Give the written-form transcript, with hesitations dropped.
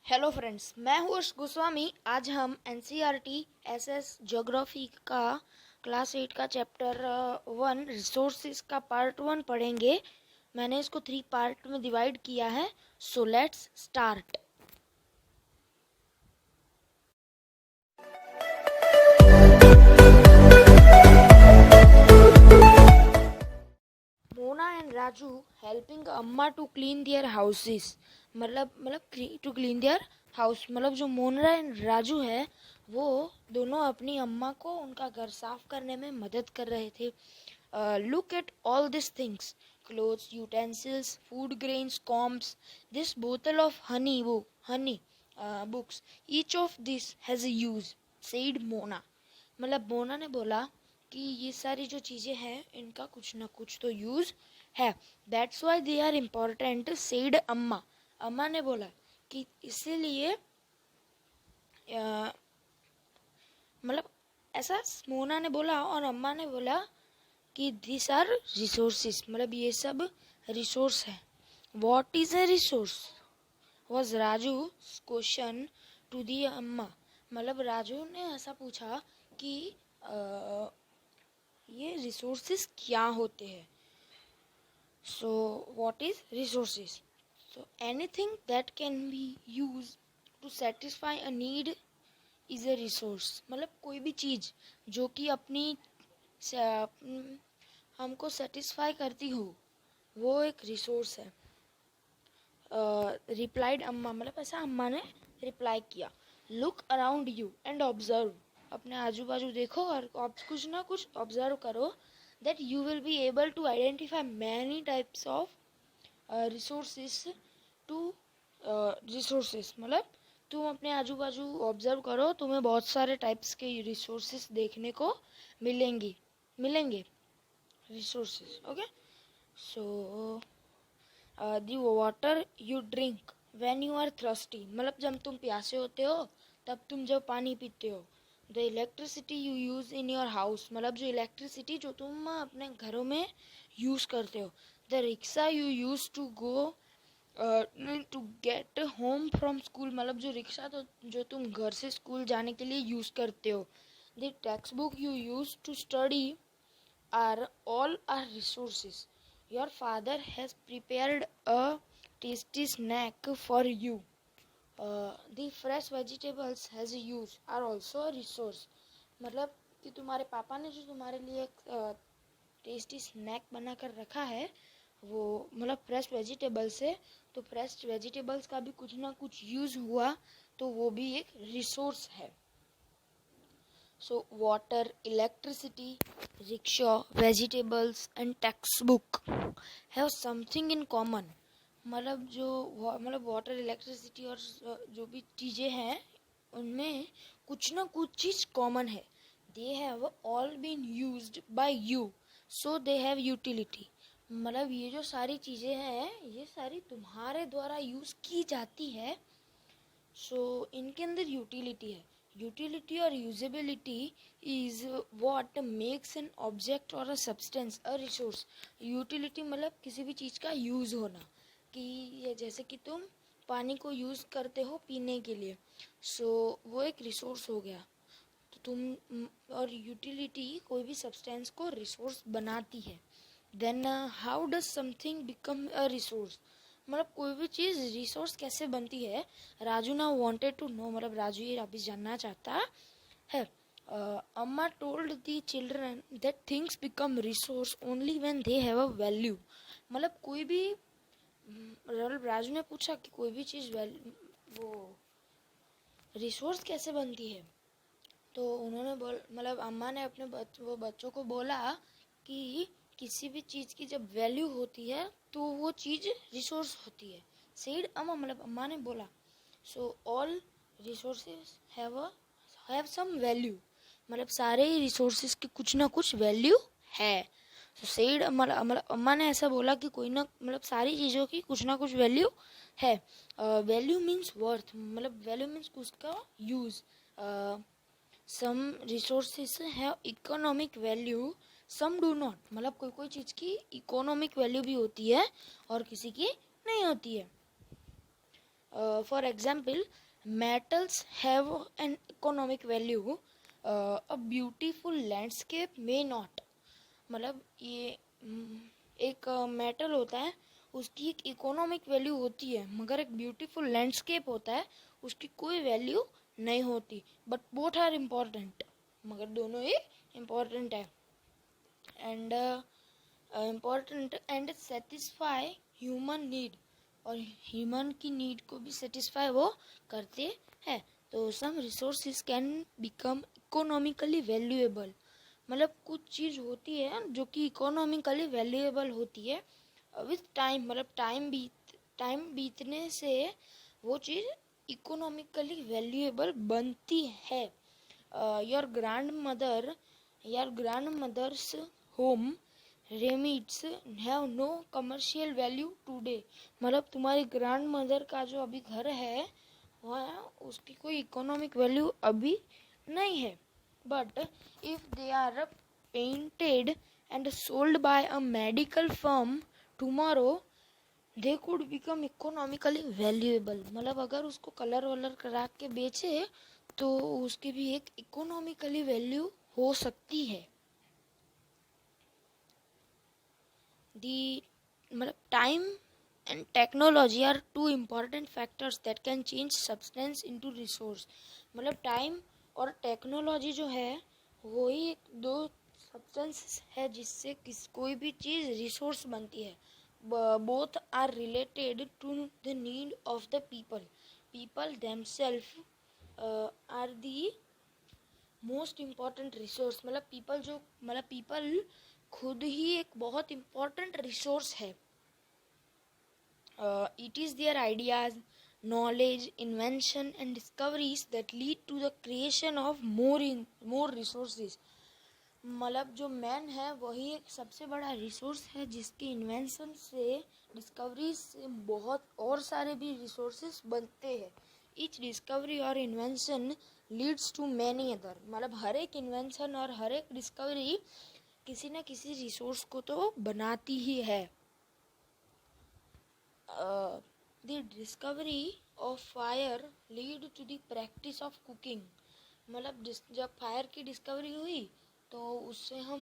Hello friends, मैं हूँ हर्ष गोस्वामी। आज हम एनसीईआरटी एसएस ज्योग्राफी का क्लास 8 का चैप्टर 1 रिसोर्सेज का पार्ट 1 पढ़ेंगे। मैंने इसको 3 पार्ट में डिवाइड किया है। So let's start. Mona and Raju helping अम्मा टू क्लीन देयर हाउसेस। मतलब टू क्लीन देयर हाउस। मतलब जो मोना एंड राजू है वो दोनों अपनी अम्मा को उनका घर साफ करने में मदद कर रहे थे। Look at all this things, clothes, utensils, food grains, Coombs, this बोतल ऑफ हनी, वो Honey books, each of this has a use, said Mona. मतलब मोना ने बोला कि ये सारी जो चीज़ें हैं इनका कुछ ना कुछ तो यूज़ है। That's why they are important, said Amma. अम्मा ने बोला कि इसीलिए मतलब ऐसा मोना ने बोला और अम्मा ने बोला कि दिस आर रिसोर्सेस, मतलब ये सब रिसोर्स है। What is a resource was Raju question to the Amma. मतलब राजू ने ऐसा पूछा कि ये रिसोर्सेस क्या होते हैं। So what is resources? So anything that can be use to satisfy a need is a resource. मतलब कोई भी चीज़ जो कि अपनी हमको सेटिस्फाई करती हो वो एक रिसोर्स है। रिप्लाइड अम्मा, मतलब ऐसा अम्मा ने रिप्लाई किया। Look around you and observe, अपने आजू बाजू देखो और कुछ ना कुछ ऑब्जर्व करो। That you will be able to identify many types of resources to resources. मतलब तुम अपने आजू बाजू ऑब्जर्व करो, तुम्हें बहुत सारे टाइप्स के रिसोर्सेस देखने को मिलेंगे resources. Okay, so the water you drink when you are thirsty, मतलब जब तुम प्यासे होते हो तब तुम जब पानी पीते हो। The electricity you use in your house, मतलब जो इलेक्ट्रिसिटी जो तुम अपने घरों में यूज करते हो। The rickshaw you use to go to get home from school, मतलब जो रिक्शा तो जो तुम घर से स्कूल जाने के लिए यूज करते हो। The textbook you use to study are all are resources. Your father has prepared a tasty snack for you. The fresh vegetables has used are also a resource. मतलब कि तुम्हारे पापा ने जो तुम्हारे लिए एक टेस्टी स्नैक बना कर रखा है वो मतलब फ्रेश वेजिटेबल्स है, तो फ्रेश वेजिटेबल्स का भी कुछ ना कुछ यूज़ हुआ तो वो भी एक रिसोर्स है। So water, electricity, rickshaw, vegetables and textbook have something in common. मतलब वाटर, इलेक्ट्रिसिटी और जो भी चीज़ें हैं उनमें कुछ ना कुछ चीज़ कॉमन है। They have all been used by you, so they have utility. मतलब ये जो सारी चीज़ें हैं ये सारी तुम्हारे द्वारा यूज़ की जाती है, सो इनके अंदर यूटिलिटी है। यूटिलिटी और usability is what makes an object or a substance a resource. Utility मतलब किसी भी चीज़ का यूज़ होना, कि ये जैसे कि तुम पानी को यूज़ करते हो पीने के लिए, सो वो एक रिसोर्स हो गया। तो तुम और यूटिलिटी कोई भी सब्सटेंस को रिसोर्स बनाती है। Then how does something become a resource, मतलब कोई भी चीज़ रिसोर्स कैसे बनती है। राजू ना वांटेड टू नो, मतलब राजू ये अभी जानना चाहता है। अम्मा told the children that things become resource only when they have a value. मतलब कोई भी राजू ने पूछा कि कोई भी चीज़ वो रिसोर्स कैसे बनती है, तो उन्होंने मतलब अम्मा ने अपने वो बच्चों को बोला कि किसी भी चीज़ की जब वैल्यू होती है तो वो चीज़ रिसोर्स होती है। सेड अम्मा, मतलब अम्मा ने बोला। So all resources have some value, मतलब सारे ही रिसोर्सेज की कुछ ना कुछ वैल्यू है। तो सेड मतलब अम्मा ने ऐसा बोला कि कोई ना मतलब सारी चीज़ों की कुछ ना कुछ वैल्यू है। वैल्यू मीन्स वर्थ, मतलब वैल्यू मीन्स उसका use. Some resources have economic value, some do not, मतलब कोई कोई चीज़ की इकोनॉमिक वैल्यू भी होती है और किसी की नहीं होती है। For example, metals have an economic value, a beautiful landscape may not. मतलब ये एक मेटल होता है, उसकी एक इकोनॉमिक वैल्यू होती है, मगर एक ब्यूटीफुल लैंडस्केप होता है, उसकी कोई वैल्यू नहीं होती. बट बोथ आर इम्पॉर्टेंट, मगर दोनों ही इम्पॉर्टेंट है. And important and satisfy human need, और ह्यूमन की नीड को भी सेटिस्फाई वो करते हैं. तो some resources can become economically valuable. मतलब कुछ चीज़ होती है जो कि इकोनॉमिकली वैल्यूएबल होती है विथ टाइम. मतलब टाइम बीतने से वो चीज़ इकोनॉमिकली वैल्यूएबल बनती है. Your grandmother's home remedies have no commercial value today. मतलब तुम्हारी ग्रैंड मदर का जो अभी घर है वह उसकी कोई इकोनॉमिक वैल्यू अभी नहीं है. But if they are painted and sold by a medical firm tomorrow, they could become economically valuable. मतलब अगर उसको कलर वलर करा के बेचे तो उसकी भी एक इकोनॉमिकली वैल्यू हो सकती है. मतलब time and technology are two important factors that can change substance into resource. मतलब टाइम और टेक्नोलॉजी जो है वो ही एक दो सब्सटेंस है जिससे कोई भी चीज़ रिसोर्स बनती है. Both are related to the need of the people themselves are the most important resource. मतलब पीपल खुद ही एक बहुत इम्पॉर्टेंट रिसोर्स है. It is their ideas, knowledge, invention and discoveries that lead to the creation of more resources. मतलब जो man है वही एक सबसे बड़ा रिसोर्स है जिसके इन्वेंशन से, डिस्कवरीज से बहुत और सारे भी रिसोर्सेज बनते हैं. ईच डिस्कवरी और invention leads to many other. मतलब हर एक इन्वेंशन और हर एक डिस्कवरी किसी न किसी रिसोर्स को तो बनाती ही है. The discovery of fire lead to the practice of cooking. मतलब जब फायर की डिस्कवरी हुई तो उससे हम